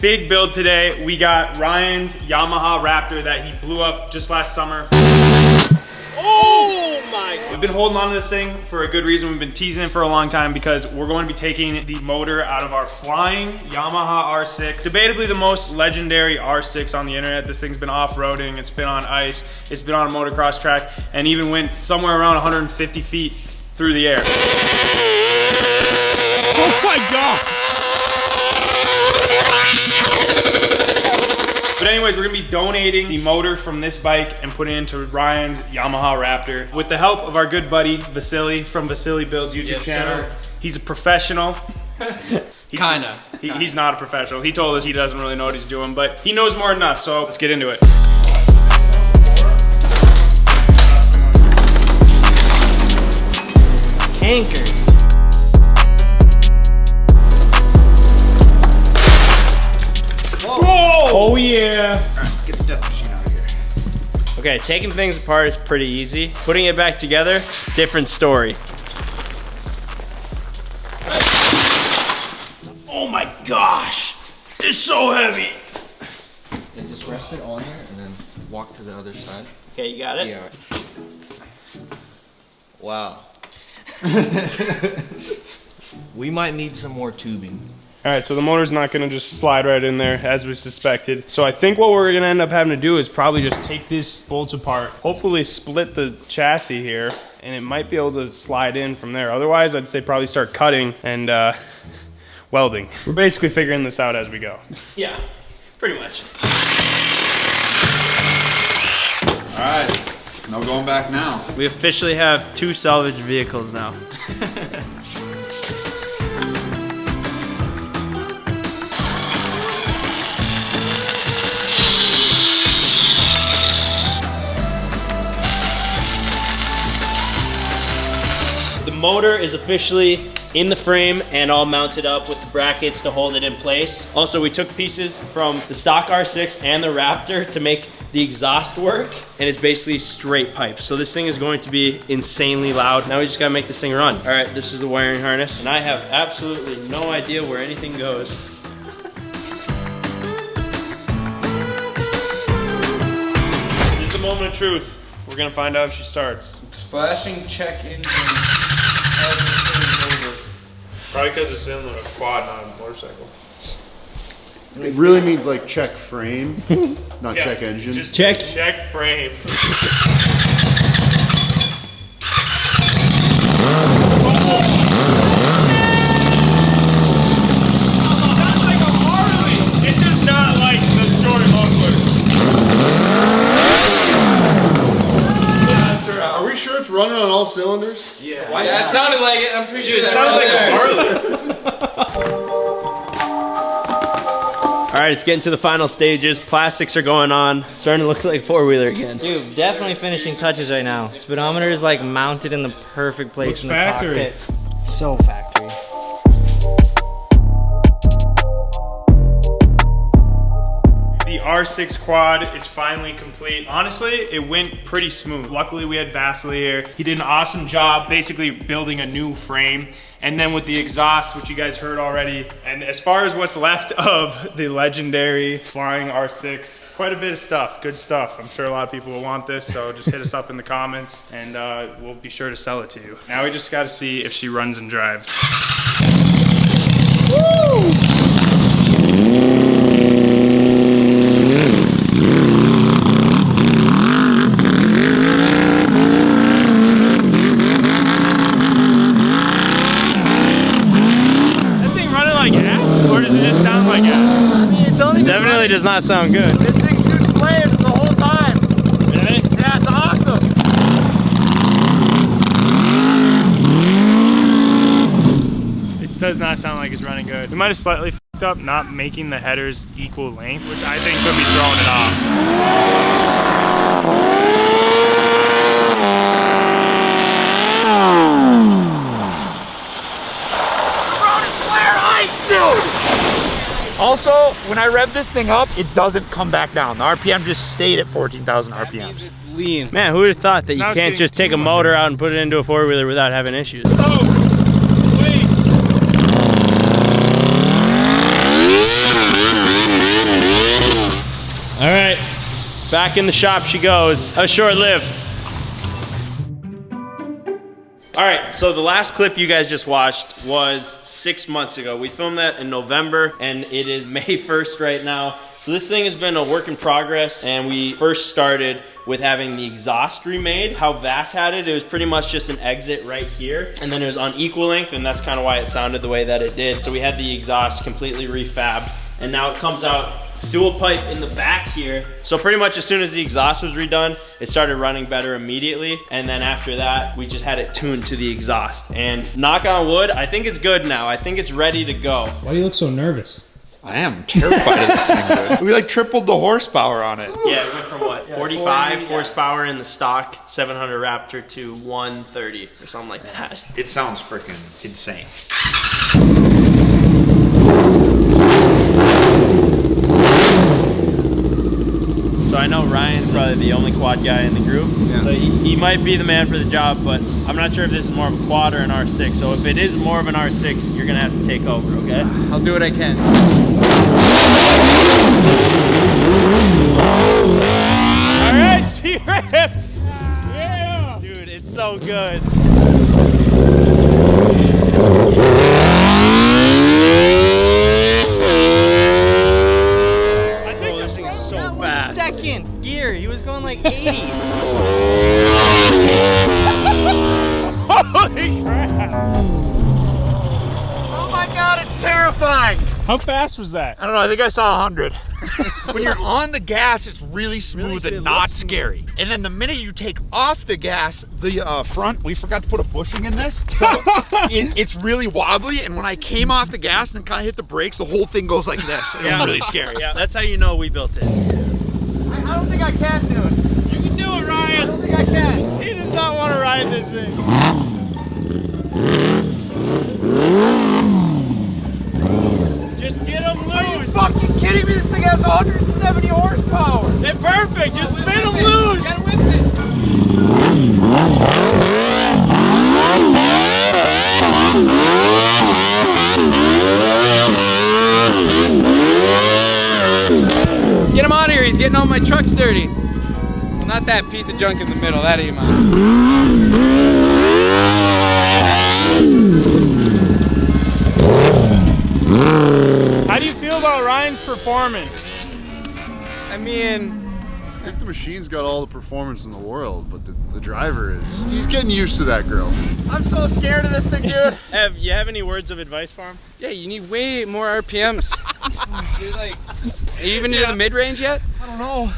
Big build today. We got Ryan's Yamaha Raptor that he blew up just last summer. Oh my God. We've been holding on to this thing for a good reason. We've been teasing it for a long time because we're going to be taking the motor out of our flying Yamaha R6. Debatably the most legendary R6 on the internet. This thing's been off-roading, it's been on ice, it's been on a motocross track, and even went somewhere around 150 feet through the air. Oh my God. But anyways, we're gonna be donating the motor from this bike and putting it into Ryan's Yamaha Raptor with the help of our good buddy Vasily from Vasily Builds YouTube channel. Sir. He's a professional. Kinda. He's not a professional. He told us he doesn't really know what he's doing, but he knows more than us, so let's get into it. Anchor. Oh yeah! Alright, get the death machine out of here. Okay, taking things apart is pretty easy. Putting it back together, different story. Oh my gosh! It's so heavy! And just rest it on here and then walk to the other side. Okay, you got it? Yeah. Wow. We might need some more tubing. All right, so the motor's not gonna just slide right in there as we suspected. So I think what we're gonna end up having to do is probably just take these bolts apart, hopefully split the chassis here, and it might be able to slide in from there. Otherwise, I'd say probably start cutting and welding. We're basically figuring this out as we go. Yeah, pretty much. All right, no going back now. We officially have 2 salvage vehicles now. The motor is officially in the frame and all mounted up with the brackets to hold it in place. Also, we took pieces from the stock R6 and the Raptor to make the exhaust work, and it's basically straight pipes. So this thing is going to be insanely loud. Now we just gotta make this thing run. All right, this is the wiring harness, and I have absolutely no idea where anything goes. This is the moment of truth. We're gonna find out if she starts. Flashing check engine. Probably because it's in a quad, not a motorcycle. It really means like check frame, not Yeah, check engine. Just Check. check frame. It does not like the short muffler. Are we sure it's running on all cylinders? Yeah. Yeah, it sounded like it. I'm pretty sure It sounds like a Harley. All right, it's getting to the final stages. Plastics are going on. Starting to look like 4-wheeler again. Dude, definitely finishing touches right now. Speedometer is like mounted in the perfect place Looks in the factory. cockpit. So factory. The R6 quad is finally complete. Honestly, it went pretty smooth. Luckily, we had Vasily here. He did an awesome job basically building a new frame. And then with the exhaust, which you guys heard already. And as far as what's left of the legendary flying R6, quite a bit of stuff, good stuff. I'm sure a lot of people will want this, so just hit us up in the comments and we'll be sure to sell it to you. Now we just gotta see if she runs and drives. Woo! Definitely does not sound good. This thing's just playing the whole time. Really? Yeah, it's awesome. This does not sound like it's running good. We might have slightly f***ed up not making the headers equal length, which I think could be throwing it off. Also, when I rev this thing up, it doesn't come back down. The RPM just stayed at 14,000 RPM. It's lean. Man, who would have thought that you Now it's can't getting just take too a much. motor out and put it into a 4-wheeler without having issues? Oh, wait. Back in the shop she goes. Short-lived. All right, so the last clip you guys just watched was 6 months ago. We filmed that in November, and it is May 1st right now. So this thing has been a work in progress, and we first started with having the exhaust remade. How Vass had it, it was pretty much just an exit right here, and then it was on equal length, and that's kind of why it sounded the way that it did. So we had the exhaust completely refabbed, and now it comes out dual pipe in the back here. So pretty much as soon as the exhaust was redone, it started running better immediately. And then after that, we just had it tuned to the exhaust. And knock on wood, I think it's good now. I think it's ready to go. Why do you look so nervous? I am terrified of this thing, dude. We like tripled the horsepower on it. Yeah, it went from what, 45 horsepower in the stock 700 Raptor to 130 or something like that. It sounds freaking insane. So I know Ryan's probably the only quad guy in the group. Yeah. So he might be the man for the job, but I'm not sure if this is more of a quad or an R6. So if it is more of an R6, you're gonna have to take over, okay? I'll do what I can. All right, she rips. Yeah. Dude, it's so good. Second gear, he was going like 80. Holy crap! Oh my God, it's terrifying. How fast was that? I don't know, I think I saw 100. When you're on the gas, it's really smooth and not scary. And then the minute you take off the gas, the front, we forgot to put a bushing in this. So it's really wobbly. And when I came off the gas and kind of hit the brakes, the whole thing goes like this. It was really scary. Yeah, that's how you know we built it. I don't think I can do it. You can do it, Ryan. I don't think I can. He does not want to ride this thing. Just get him loose. Are you fucking kidding me? This thing has 170 horsepower. They're perfect. Just spin him loose. Get with it. Get him out of here, he's getting all my trucks dirty. Well, not that piece of junk in the middle, that ain't mine. How do you feel about Ryan's performance? I mean, I think the machine's got all the performance in the world, but the driver is, he's getting used to that girl. I'm so scared of this thing, dude. Ev, you have any words of advice for him? yeah, you need way more RPMs. You're like, are you even into the mid-range yet? I don't know.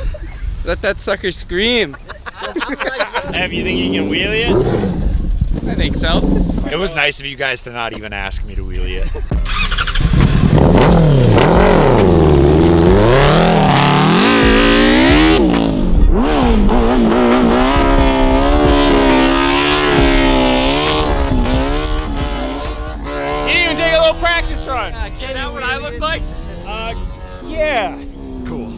Let that sucker scream. Ev, you think you can wheelie it? I think so. It was nice of you guys to not even ask me to wheelie it. Practice run. Is that what I look like? Yeah. Cool.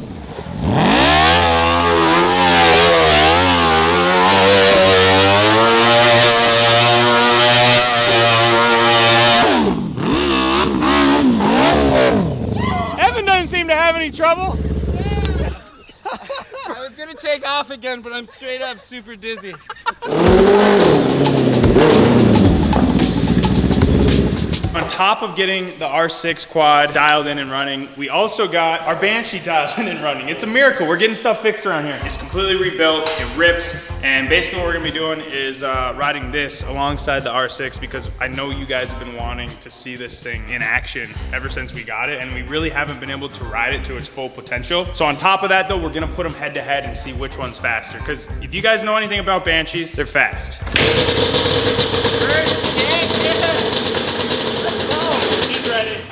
Evan doesn't seem to have any trouble. I was gonna take off again, but I'm straight up super dizzy. On top of getting the R6 quad dialed in and running, we also got our Banshee dialed in and running. It's a miracle. We're getting stuff fixed around here. It's completely rebuilt, it rips, and basically what we're gonna be doing is riding this alongside the R6 because I know you guys have been wanting to see this thing in action ever since we got it, and we really haven't been able to ride it to its full potential. So on top of that though, we're gonna put them head to head and see which one's faster, because if you guys know anything about Banshees, they're fast.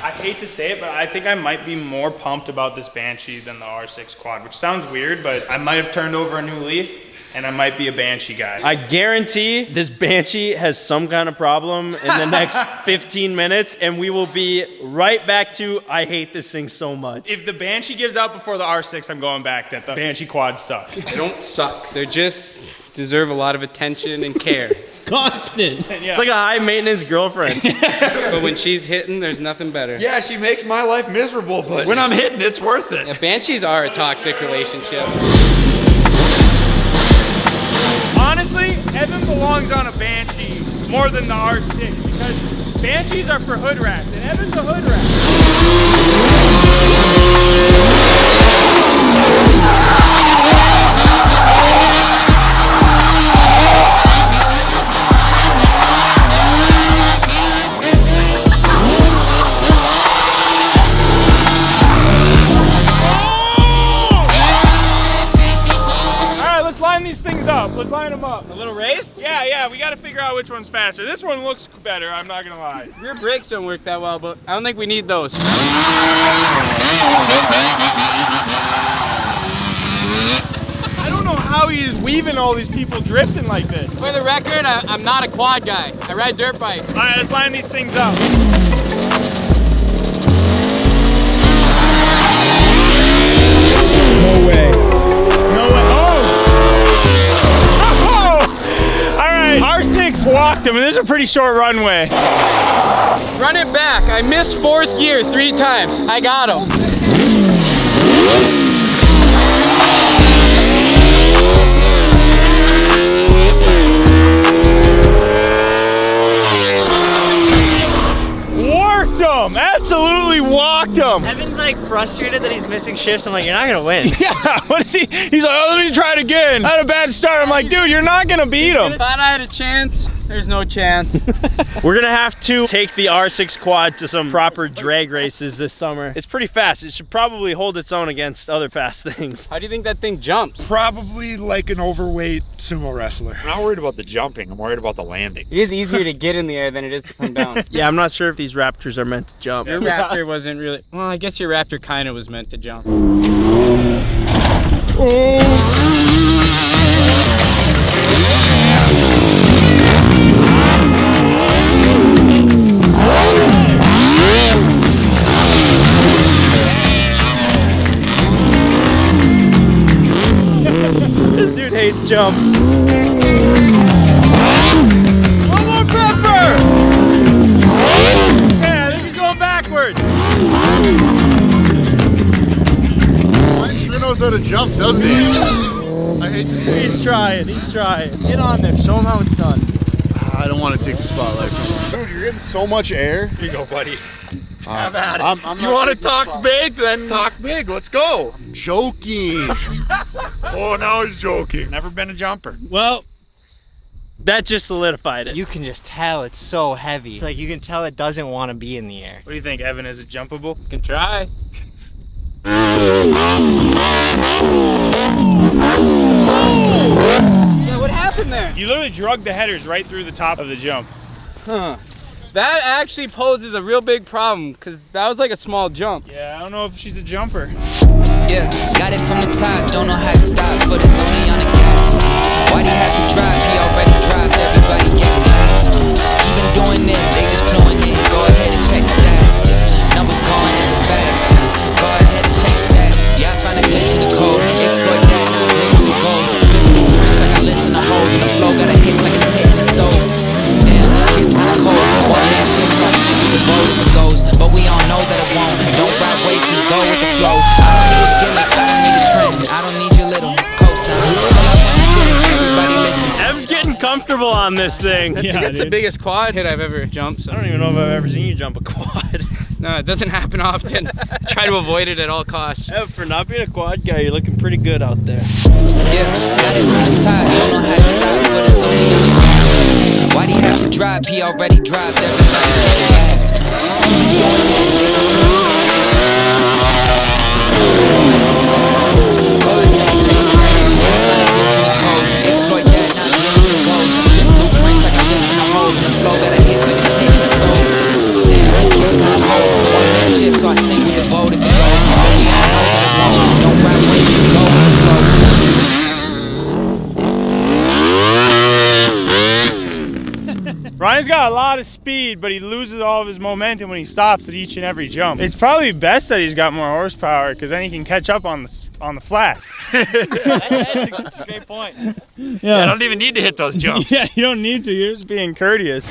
I hate to say it, but I think I might be more pumped about this Banshee than the R6 quad, which sounds weird, but I might have turned over a new leaf and I might be a Banshee guy. I guarantee this Banshee has some kind of problem in the next 15 minutes and we will be right back to, I hate this thing so much. If the Banshee gives out before the R6, I'm going back that the Banshee quads suck. They don't suck. They just deserve a lot of attention and care. constant. It's like a high maintenance girlfriend. But when she's hitting, there's nothing better. Yeah, she makes my life miserable, but when I'm hitting, it's worth it. Yeah, Banshees are a toxic relationship. Honestly, Evan belongs on a Banshee more than the R6 because Banshees are for hood rats and Evan's a hood rat. These things up. Let's line them up. A little race? Yeah, we gotta figure out which one's faster. This one looks better, I'm not gonna lie. Rear brakes don't work that well, but I don't think we need those. I don't know how he is weaving all these people drifting like this. For the record, I'm not a quad guy. I ride dirt bikes. All right, let's line these things up. No way. No way. R6 walked him, and this is a pretty short runway. Run it back. I missed fourth gear 3 times. I got him. Worked him! Absolutely walked him! Evan's like frustrated that he's missing shifts. I'm like, you're not gonna win. Yeah, what is he? He's like, oh, let me try it again. I had a bad start. I'm like, dude, you're not gonna beat him. Thought I had a chance. There's no chance. We're gonna have to take the R6 quad to some proper drag races this summer. It's pretty fast. It should probably hold its own against other fast things. How do you think that thing jumps? Probably like an overweight sumo wrestler. I'm not worried about the jumping, I'm worried about the landing. It is easier to get in the air than it is to come down. Yeah, I'm not sure if these Raptors are meant to jump. Your Raptor wasn't really, well, I guess your Raptor kind of was meant to jump. This dude hates jumps. One more pepper! Yeah, I think he's going backwards. Mine sure knows how to jump, doesn't he? I hate to say He's trying. Get on there. Show him how it's done. I don't want to take the spotlight from him. Dude, you're getting so much air. Here you go, buddy. Have at it. You want to talk big? Then talk big. Let's go. Joking. Oh, now he's joking. Never been a jumper. Well, that just solidified it. You can just tell it's so heavy. It's like you can tell it doesn't want to be in the air. What do you think, Evan? Is it jumpable? You can try. Yeah, what happened there? You literally drug the headers right through the top of the jump. Huh. That actually poses a real big problem, because that was like a small jump. Yeah, I don't know if she's a jumper. Yeah, got it from the top, don't know how to stop, foot is only on the gas. Why'd he have to drop, he already dropped, everybody get left. He been doing it, they just cluing it, go ahead and check the stats. Numbers going, it's a fact, go ahead and check the stats. Yeah, I found a glitch in the code, exploit that, now glitch in the gold. Split blueprints like I listen to holes in the flow, got a hits like it's hitting the stove. Damn, kid's kinda cold, watching that shit, so I sink with the boat if it goes. But we all know that it won't, don't ride waves, just go with the flow. I don't need a gimmick, I don't need a trend, I don't need your little cosign. Still up when you did it, everybody listen. Ev's getting comfortable on this thing. I think that's the biggest quad hit I've ever jumped. So. I don't even know if I've ever seen you jump a quad. No, it doesn't happen often. Try to avoid it at all costs. Ev, for not being a quad guy, you're looking pretty good out there. Yeah, got it from the top, don't know how to stop, foot is only on the gas. Why'd he have to drop, he already dropped, everybody get left. He been doing it, they just cluing it. Go ahead and check the stats, find a glitch in the code, exploit that, not glitch in the gold. Split blueprints like a glitch in the hole, and the flow got a hit like it's hitting the stove. Damn, kid's kinda cold, one man ship, so I sink with the boat if it goes. But we all know that it won't, don't ride waves, just go with the flow. Ryan's guy's got a lot of speed, but he loses all of his momentum when he stops at each and every jump. It's probably best that he's got more horsepower, because then he can catch up on the flats. That's a great point. Yeah, I don't even need to hit those jumps. Yeah, you don't need to. You're just being courteous.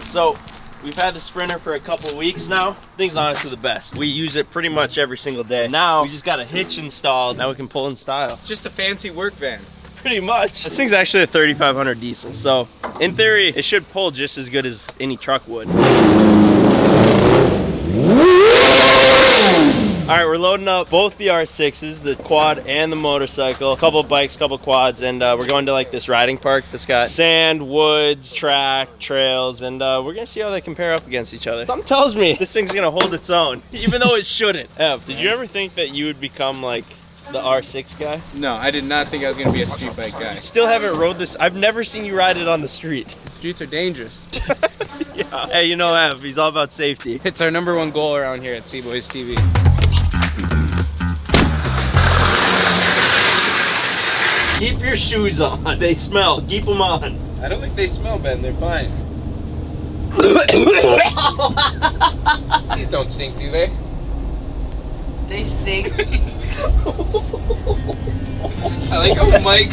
So, we've had the Sprinter for a couple weeks now. Thing's honestly the best. We use it pretty much every single day. Now, we just got a hitch installed. Now we can pull in style. It's just a fancy work van. Pretty much. This thing's actually a 3500 diesel, so in theory, it should pull just as good as any truck would. All right, we're loading up both the R6s, the quad and the motorcycle, a couple bikes, couple quads, and we're going to like this riding park that's got sand, woods, track, trails, and we're gonna see how they compare up against each other. Something tells me this thing's gonna hold its own, even though it shouldn't. Ev, did you ever think that you would become like the R6 guy? No, I did not think I was gonna be a street bike guy. Still haven't rode this. I've never seen you ride it on the street. The streets are dangerous. Yeah. Hey, you know Ev, he's all about safety. It's our #1 goal around here at CboysTV. Keep your shoes on. They smell. Keep them on. I don't think they smell, Ben. They're fine. These don't stink, do they? They stink. I like a mic.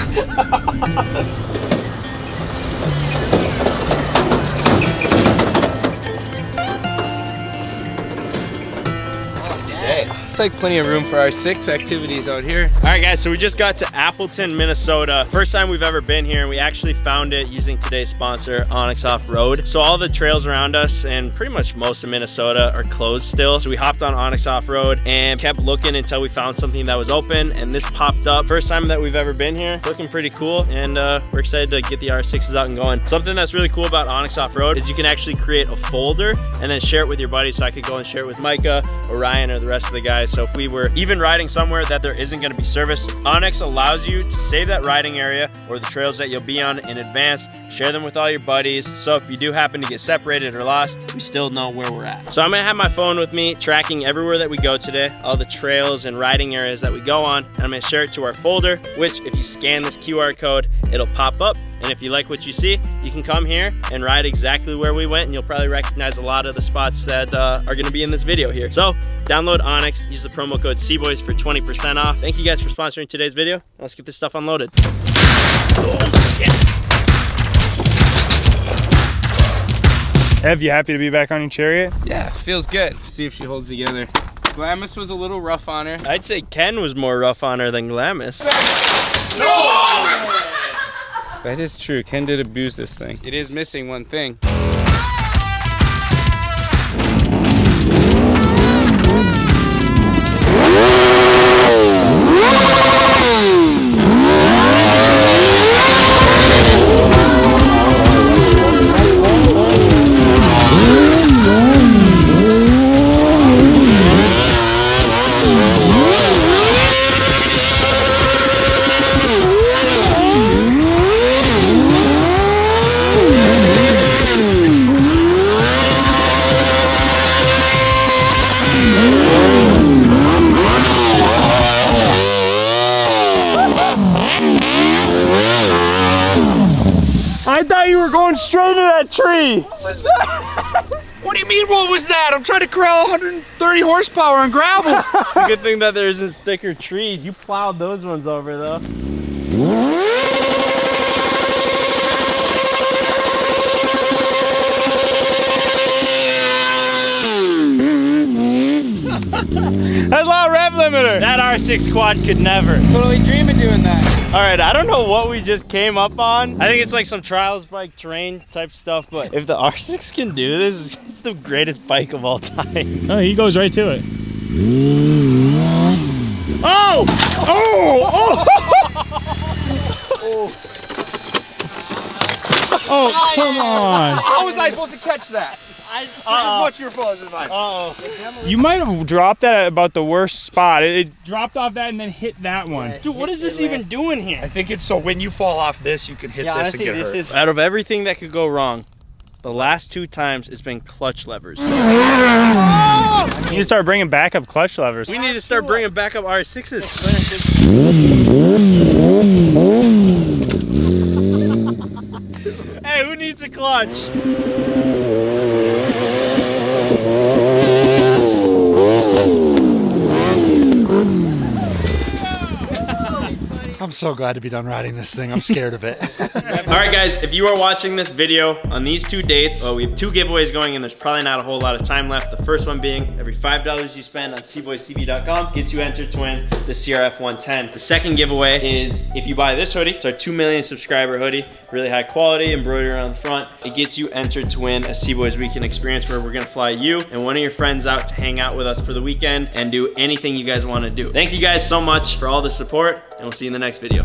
It's like plenty of room for our 6 activities out here. All right, guys, so we just got to Appleton, Minnesota. First time we've ever been here, and we actually found it using today's sponsor, Onyx Off-Road. So all the trails around us and pretty much most of Minnesota are closed still. So we hopped on Onyx Off-Road and kept looking until we found something that was open, and this popped up. First time that we've ever been here. It's looking pretty cool, and we're excited to get the R6s out and going. Something that's really cool about Onyx Off-Road is you can actually create a folder and then share it with your buddies. So I could go and share it with Micah or Ryan or the rest of the guys. So if we were even riding somewhere that there isn't going to be service, Onyx allows you to save that riding area or the trails that you'll be on in advance, share them with all your buddies, so if you do happen to get separated or lost, we still know where we're at. So I'm going to have my phone with me, tracking everywhere that we go today, all the trails and riding areas that we go on, and I'm going to share it to our folder, which if you scan this QR code, it'll pop up, and if you like what you see, you can come here and ride exactly where we went, and you'll probably recognize a lot of the spots that are going to be in this video here. So download Onyx, use the promo code CBoys for 20% off. Thank you guys for sponsoring today's video. Let's get this stuff unloaded. Ev, you happy to be back on your chariot? Yeah, feels good. See if she holds together. Glamis was a little rough on her. I'd say Ken was more rough on her than Glamis. That is true. Ken did abuse this thing. It is missing one thing. I thought you were going straight to that tree. What do you mean, what was that? I'm trying to corral 130 horsepower on gravel. It's a good thing that there's this thicker trees. You plowed those ones over though. That's a lot of rev limiter. That R6 quad could never. Totally dream of doing that. All right, I don't know what we just came up on. I think it's like some trials bike terrain type stuff, but if the R6 can do this, it's the greatest bike of all time. Oh, he goes right to it. Oh! Oh! Oh! Oh, come on. How was I supposed to catch that? As much your fault as mine. You might have dropped that at about the worst spot. It dropped off that and then hit that one. Dude, what is this even doing here? I think it's so when you fall off this, you can hit this honestly, and get this hurt. is Out of everything that could go wrong, the last 2 times it's been clutch levers. You need to start bringing backup clutch levers. We need to start bringing back up R6s. Hey, who needs needs a clutch. I'm so glad to be done riding this thing. I'm scared of it. All right, guys, if you are watching this video on these 2 dates, well, we have 2 giveaways going and there's probably not a whole lot of time left. The first one being every $5 you spend on CboysTV.com gets you entered to win the CRF 110. The second giveaway is if you buy this hoodie, it's our 2 million subscriber hoodie, really high quality, embroidery on the front. It gets you entered to win a CBoys Weekend experience where we're gonna fly you and one of your friends out to hang out with us for the weekend and do anything you guys wanna do. Thank you guys so much for all the support and we'll see you in the next video.